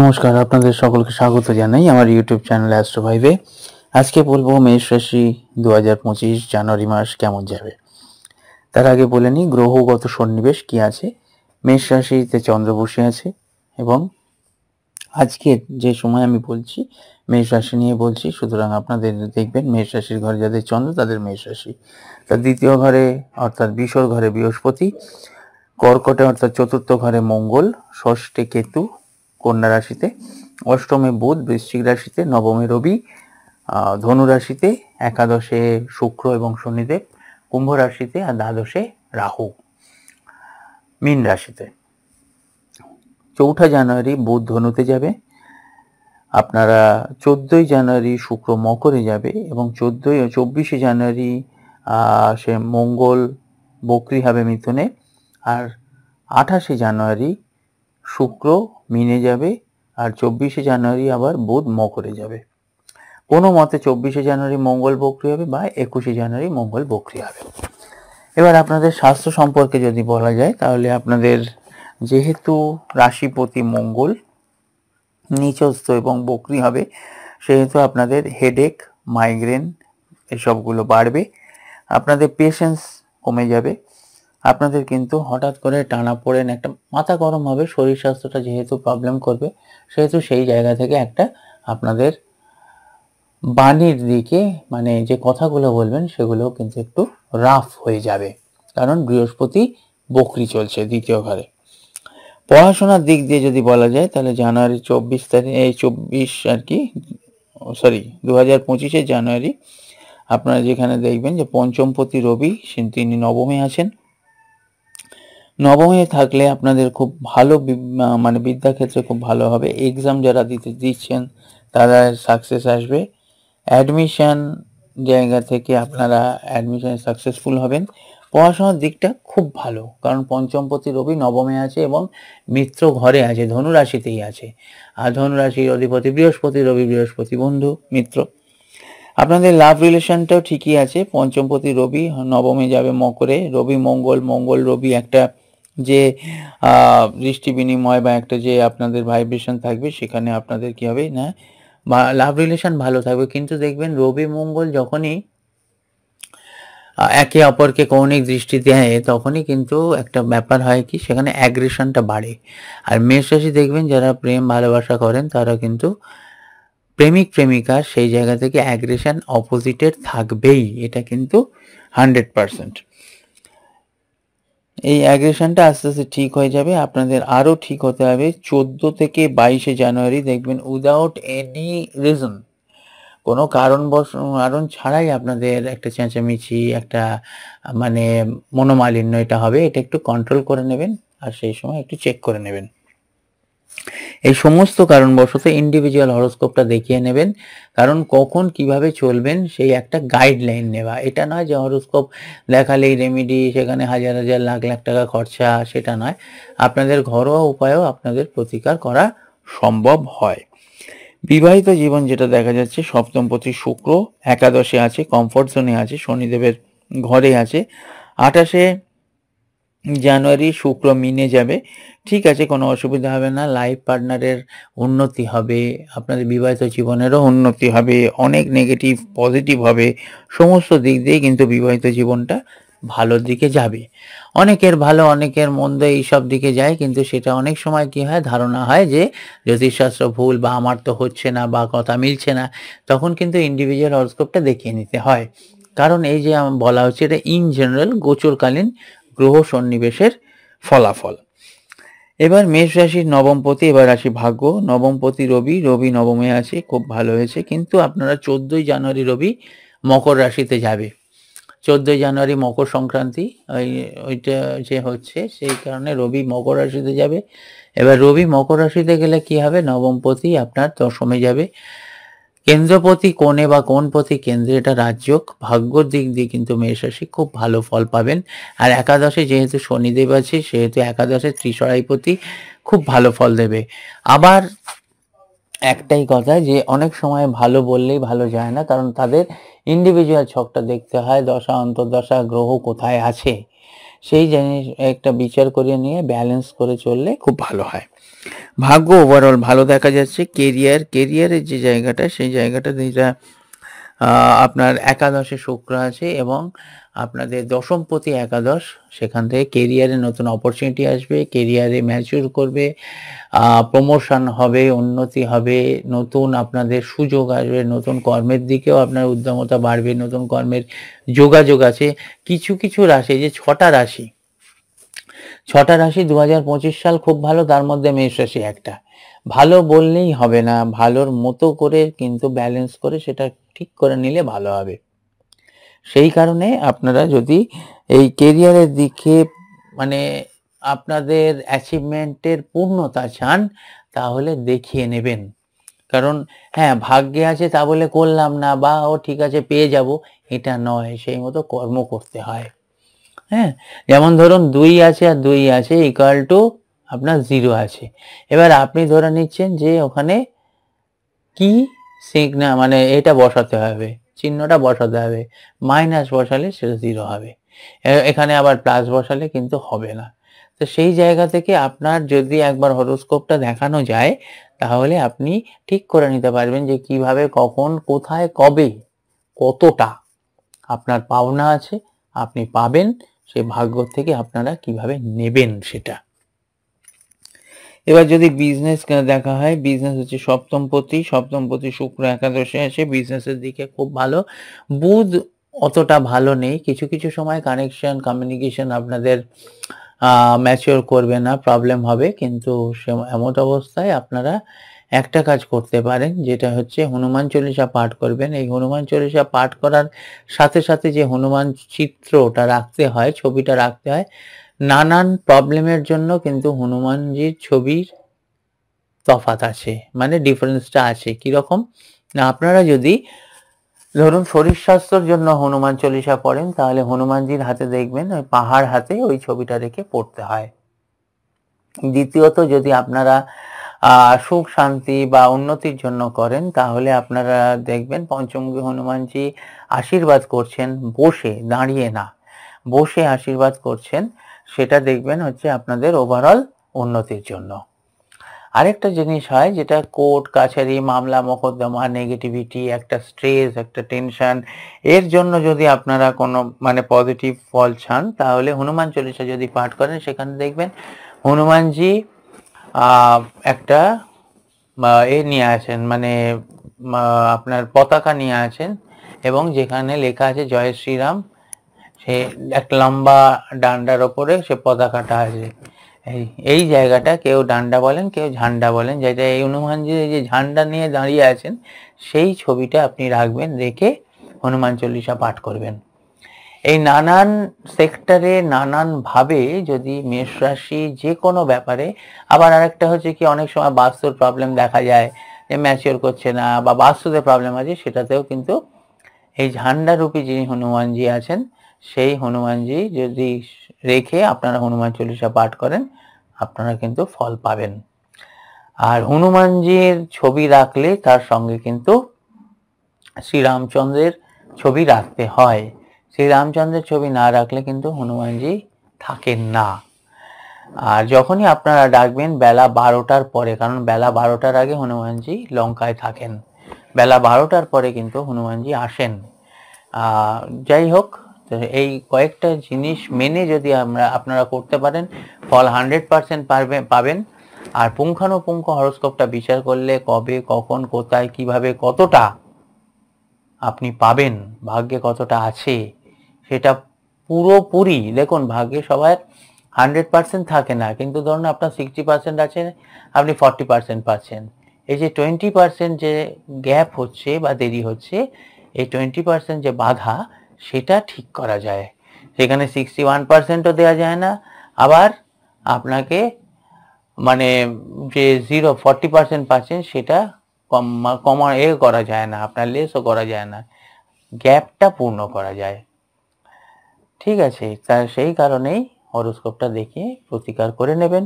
নমস্কার, আপনাদের সকলকে স্বাগত জানাই আমার ইউটিউব চ্যানেল অ্যাস্ট্রো ভাইভে। আজকে বলবো মেষ রাশি 2025 জানুয়ারি মাস কেমন যাবে। তার আগে বলে নিই গ্রহগত সন্নিবেশ কি আছে। মেষ রাশিতে চন্দ্র বসে আছে এবং আজকে যে সময় আমি বলছি মেষ রাশি নিয়ে বলছি, সুতরাং আপনাদের দেখবেন মেষ রাশির ঘরে যাদের চন্দ্র তাদের মেষ রাশি, তার দ্বিতীয় ঘরে অর্থাৎ বিষর ঘরে বৃহস্পতি, কর্কটে অর্থাৎ চতুর্থ ঘরে মঙ্গল, ষষ্ঠে কেতু কন্যা রাশিতে, অষ্টমে বুধ বৃশ্চিক রাশিতে, নবমে রবি ধনু রাশিতে, একাদশে শুক্র এবং শনিদেব কুম্ভ রাশিতে, আর দ্বাদশে রাহু মীন রাশিতে। 4 জানুয়ারি বুধ ধনুতে যাবে, আপনারা 14 জানুয়ারি শুক্র মকরে যাবে এবং 24 জানুয়ারি সে মঙ্গল বকরি হবে মিথুনে, আর 28 জানুয়ারি শুক্র মিনে যাবে, আর 24 জানুয়ারি আবার বুধ মকরে যাবে। কোনো মতে 24 জানুয়ারি মঙ্গল বকরি হবে বা 21 জানুয়ারি মঙ্গল বকরি হবে। এবার আপনাদের স্বাস্থ্য সম্পর্কে যদি বলা যায় তাহলে আপনাদের যেহেতু রাশিপতি মঙ্গল নিচস্থ এবং বকরি হবে, সেহেতু আপনাদের হেডেক, মাইগ্রেন এসবগুলো বাড়বে, আপনাদের পেশেন্স কমে যাবে, আপনাদের কিন্তু হঠাৎ করে টানা পড়েন, একটা মাথা গরম হবে, শরীর স্বাস্থ্যটা যেহেতু প্রবলেম করবে সেহেতু সেই জায়গা থেকে একটা আপনাদের বাণীর দিকে মানে যে কথাগুলো বলবেন সেগুলো কিন্তু একটু রাফ হয়ে যাবে, কারণ বৃহস্পতি বকরি চলছে দ্বিতীয় ঘরে। পড়াশোনার দিক দিয়ে যদি বলা যায় তাহলে জানুয়ারি 24 তারিখ 24 আর কি 2025 জানুয়ারি আপনারা যেখানে দেখবেন যে পঞ্চমপতি রবি তিনি নবমে আছেন। নবমে থাকলে আপনাদের খুব ভালো মানে বিদ্যাক্ষেত্রে খুব ভালো হবে, এক্সাম যারা দিচ্ছেন তারা সাকসেস আসবে, অ্যাডমিশন জায়গা থেকে আপনারা অ্যাডমিশনে সাকসেসফুল হবেন। পড়াশোনার দিকটা খুব ভালো, কারণ পঞ্চমপতি রবি নবমে আছে এবং মিত্র ঘরে আছে, ধনু রাশিতেই আছে, আর ধনু রাশির অধিপতি বৃহস্পতি, রবি বৃহস্পতি বন্ধু মিত্র। আপনাদের লাভ রিলেশনটাও ঠিকই আছে, পঞ্চমপতি রবি নবমে যাবে মকরে, রবি মঙ্গল, মঙ্গল রবি একটা যে দৃষ্টি বিনিময় বা একটা যে আপনাদের ভাইব্রেশন থাকবে, সেখানে আপনাদের কি হবে না লাভ রিলেশন ভালো থাকবে। কিন্তু দেখবেন রবি মঙ্গল যখনই একে অপরকে কৌণিক দৃষ্টি দেয় তখনই কিন্তু একটা ব্যাপার হয় কি, সেখানে অ্যাগ্রেশনটা বাড়ে। আর মেষ রাশি দেখবেন যারা প্রেম ভালোবাসা করেন তারা কিন্তু প্রেমিক প্রেমিকা সেই জায়গা থেকে অ্যাগ্রেশন অপোজিটের থাকবেই, এটা কিন্তু 100%। এই অ্যাগ্রেশনটা আস্তে আস্তে ঠিক হয়ে যাবে, আপনাদের আরও ঠিক হতে হবে 14 থেকে 22 জানুয়ারি দেখবেন উইদাউট এনি রিজন, কোনো কারণ ছাড়াই আপনাদের একটা চেঁচামেচি, একটা মানে মনোমালিন্য এটা হবে, এটা একটু কন্ট্রোল করে নেবেন আর সেই সময় একটু চেক করে নেবেন। এই সমস্ত কারণবশত ইন্ডিভিজুয়াল হরোস্কোপটা দেখিয়ে নেবেন, কারণ কখন কিভাবে চলবেন সেই একটা গাইডলাইন নেওয়া, এটা নয় যে হরোস্কোপ দেখালেই রেমেডি, সেখানে হাজার হাজার লাখ লাখ টাকা খরচা, সেটা নয়, আপনাদের ঘরোয়া উপায়েও আপনাদের প্রতিকার করা সম্ভব হয়। বিবাহিত জীবন যেটা দেখা যাচ্ছে, সপ্তমপতি শুক্র একাদশে আছে, কমফোর্ট জোনে আছে, শনিদেবের ঘরে আছে, 28 জানুয়ারি শুক্র মিনে যাবে, ঠিক আছে, কোনো অসুবিধা হবে না, লাইফ পার্টনারের উন্নতি হবে, আপনাদের বিবাহিত জীবনেরও উন্নতি হবে, অনেক নেগেটিভ পজিটিভ হবে, সমস্ত দিক দিয়ে কিন্তু বিবাহিত জীবনটা ভালোর দিকে যাবে। অনেকের ভালো অনেকের মন্দ এইসব দিকে যায়, কিন্তু সেটা অনেক সময় কি হয়, ধারণা হয় যে জ্যোতিষশাস্ত্র ভুল বা আমার তো হচ্ছে না বা কথা মিলছে না, তখন কিন্তু ইন্ডিভিজুয়াল হরোস্কোপটা দেখিয়ে নিতে হয়, কারণ এই যে বলা হচ্ছে এটা ইন জেনারেল গোচরকালীন গ্রহ সন্নিবেশের ফলাফল। এবার মেষ রাশির নবমপতি, এবার আসি ভাগ্য। নবমপতি রবি, রবি নবমে আছে, খুব ভালো হয়েছে, কিন্তু আপনারা 14 জানুয়ারি রবি মকর রাশিতে যাবে, 14 জানুয়ারি মকর সংক্রান্তি ওইটা যে হচ্ছে, সেই কারণে রবি মকর রাশিতে যাবে। এবার রবি মকর রাশিতে গেলে কি হবে, নবমপতি আপনার দশমে যাবে, কেন্দ্রপতি কোণে বা কোণপতি কেন্দ্রে, এটা রাজযোগ, ভাগ্যর দিক দিয়ে কিন্তু মেষ রাশি খুব ভালো ফল পাবেন। আর একাদশে যেহেতু শনিদেব আছে সেহেতু একাদশে ত্রিশরাইপতি খুব ভালো ফল দেবে। আবার একটাই কথা যে অনেক সময় ভালো বললেই ভালো যায় না, কারণ তাদের ইন্ডিভিজুয়াল ছকটা দেখতে হয়, দশা অন্তর্দশা গ্রহ কোথায় আছে সেই জিনিস একটা বিচার করে নিয়ে ব্যালেন্স করে চললে খুব ভালো হয়। ভাগ্য ওভারঅল ভালো দেখা যাচ্ছে। কেরিয়ারের যে জায়গাটা, সেই জায়গাটা যেটা আপনার একাদশে শুক্র আছে এবং আপনাদের দশমপতি একাদশ, সেখান থেকে কেরিয়ারে নতুন অপরচুনিটি আসবে, কেরিয়ারে ম্যাচিউর করবে, প্রমোশন হবে, উন্নতি হবে, নতুন আপনাদের সুযোগ আসবে, নতুন কর্মের দিকেও আপনার উদ্যমতা বাড়বে, নতুন কর্মের যোগাযোগ আছে। কিছু, কিছু রাশি, এই যে ৬টা রাশি, ৬টা রাশি ২০২৫ সাল খুব ভালো, তার মধ্যে মেষ রাশি একটা। ভালো বললেই হবে না, ভালোর মতো করে কিন্তু ব্যালেন্স করে সেটা ঠিক করে নিলে ভালো হবে। সেই কারণে আপনারা যদি এই কেরিয়ারের দিকে মানে আপনাদের অ্যাচিভমেন্টের পূর্ণতা চান, তাহলে দেখিয়ে নেবেন। কারণ হ্যাঁ, ভাগ্যে আছে তা বলে করলাম না বা ও ঠিক আছে পেয়ে যাব, এটা নয়। সেই মতো কর্ম করতে হয়। হ্যাঁ? যেমন ধরুন ২ আছে আর ২ আছে ইকুয়াল টু আপনার 0 আছে। এবার আপনি ধরে নিচ্ছেন যে ওখানে কি মানে এটা বসাতে হবে, চিহ্নটা বসাতে হবে। মাইনাস বসালে সেটা 0 হবে। এখানে আবার প্লাস বসালে কিন্তু হবে না। তো সেই জায়গা থেকে আপনার যদি একবার হরোস্কোপটা দেখানো যায়, তাহলে আপনি ঠিক করে নিতে পারবেন যে কিভাবে, কখন, কোথায়, কবে, কতটা আপনার পাওনা আছে, আপনি পাবেন। সেই ভাগ্য থেকে আপনারা কিভাবে নেবেন সেটা। এবার যদি বিজনেস দেখা হয়, বিজনেস হচ্ছে সপ্তমপতি শুক্র একাদশে আছে, বিজনেসের দিকে খুব ভালো। বুধ অতটা ভালো নেই। কিছু, কিছু সময় কানেকশন, কমিউনিকেশন আপনাদের ম্যাচিউর করবে না, প্রবলেম হবে। কিন্তু এমত অবস্থায় আপনারা একটা কাজ করতে পারেন, যেটা হচ্ছে হনুমান চল্লিশা পাঠ করবেন। এই হনুমান চল্লিশা পাঠ করার সাথে, সাথে যে হনুমান চিত্রটা রাখতে হয়, ছবিটা রাখতে হয়, নানান প্রবলেমের জন্য কিন্তু হনুমানজির ছবির তফাৎ আছে, মানে ডিফারেন্সটা আছে। কিরকম? না, আপনারা যদি ধরুন শরীর স্বাস্থ্যের জন্য হনুমান চল্লিশা পড়েন, তাহলে হনুমানজির হাতে দেখবেন ওই পাহাড় হাতে ওই ছবিটা রেখে পড়তে হয়। দ্বিতীয়ত, যদি আপনারা সুখ শান্তি বা উন্নতির জন্য করেন, তাহলে আপনারা দেখবেন পঞ্চমুখী হনুমানজি আশীর্বাদ করছেন বসে, দাঁড়িয়ে না, বসে আশীর্বাদ করছেন। সেটা দেখবেন হচ্ছে আপনাদের ওভারঅল উন্নতির জন্য। আরেকটা জিনিস হয়, যেটা কোর্ট কাছারি, মামলা মোকদ্দমা, নেগেটিভিটি, একটা স্ট্রেস, একটা টেনশন, এর জন্য যদি আপনারা কোনো মানে পজিটিভ ফল চান, তাহলে হনুমান চল্লিশা যদি পাঠ করেন, সেখানে দেখবেন হনুমানজি একটা নিয়ে আছেন, মানে আপনার পতাকা নিয়ে আছেন, এবং যেখানে লেখা আছে জয় শ্রীরাম, সে একটা লম্বা ডান্ডার ওপরে সে পতাকাটা আছে। এই জায়গাটা কেউ ডান্ডা বলেন, কেউ ঝান্ডা বলেন, যেটা এই হনুমানজি যে ঝান্ডা নিয়ে দাঁড়িয়ে আছেন, সেই ছবিটা আপনি রাখবেন, রেখে হনুমান চল্লিশা পাঠ করবেন। এই নানান সেক্টরে নানানভাবে যদি মেষ রাশি যে কোনো ব্যাপারে, আবার আরেকটা হচ্ছে কি, অনেক সময় বাস্তুর প্রবলেম দেখা যায় যে ম্যাচিওর করছে না বা বাস্তুতে প্রবলেম আছে, সেটাতেও কিন্তু এই ঝান্ডারূপী যিনি হনুমানজি আছেন, সেই হনুমানজি যদি রেখে আপনারা হনুমান চল্লিশা পাঠ করেন, আপনারা কিন্তু ফল পাবেন। আর হনুমানজির ছবি রাখলে তার সঙ্গে কিন্তু শ্রীরামচন্দ্রের ছবি রাখতে হয়। শ্রীরামচন্দ্রের ছবি না রাখলে কিন্তু হনুমানজি থাকেন না। আর যখনই আপনারা ডাকবেন বেলা 12টার পরে, কারণ বেলা 12টার আগে হনুমানজি লঙ্কায় থাকেন, বেলা 12টার পরে কিন্তু হনুমানজি আসেন। যাই হোক, এই কয়েকটা জিনিস মেনে যদি আপনারা করতে পারেন, ফল 100% পাবেন। আর পুঙ্খানুপুঙ্খ হরোস্কোপটা বিচার করলে কবে, কখন, কোথায়, কিভাবে, কতটা আপনি পাবেন, ভাগ্যে কতটা আছে, সেটা পুরোপুরি দেখুন। ভাগ্যে সবার 100% থাকে না, কিন্তু ধরুন আপনার 60% আছে, আপনি 40% পাচ্ছেন। এই যে 20% যে গ্যাপ হচ্ছে বা দেরি হচ্ছে, এই 20% যে বাধা, সেটা ঠিক করা যায়। সেখানে 61%ও দেওয়া যায় না, আবার আপনাকে মানে যে 40% পাচ্ছেন সেটা করা যায় না, আপনার লেসও করা যায় না, গ্যাপটা পূর্ণ করা যায়। ঠিক আছে, তার সেই কারণেই হরোস্কোপটা দেখে প্রতিকার করে নেবেন।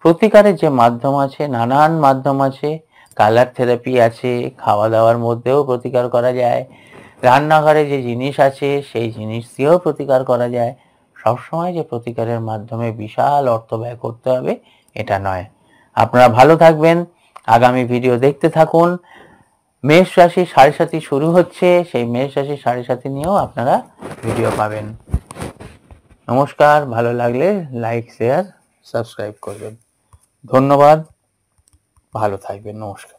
প্রতিকারের যে মাধ্যম আছে, নানান মাধ্যম আছে, কালার থেরাপি আছে, খাওয়া দাওয়ার মধ্যেও প্রতিকার করা যায়, রান্নাঘরে যে জিনিস আছে সেই জিনিস দিয়েও প্রতিকার করা যায়। সবসময় যে প্রতিকারের মাধ্যমে বিশাল অর্থ ব্যয় করতে হবে এটা নয়। আপনারা ভালো থাকবেন, আগামী ভিডিও দেখতে থাকুন। মেষ রাশি 7.5 শুরু হচ্ছে, সেই মেষ রাশি 7.5 নিয়েও আপনারা ভিডিও পাবেন। নমস্কার, ভালো লাগলে লাইক শেয়ার সাবস্ক্রাইব করবেন। ধন্যবাদ, ভালো থাকবেন, নমস্কার।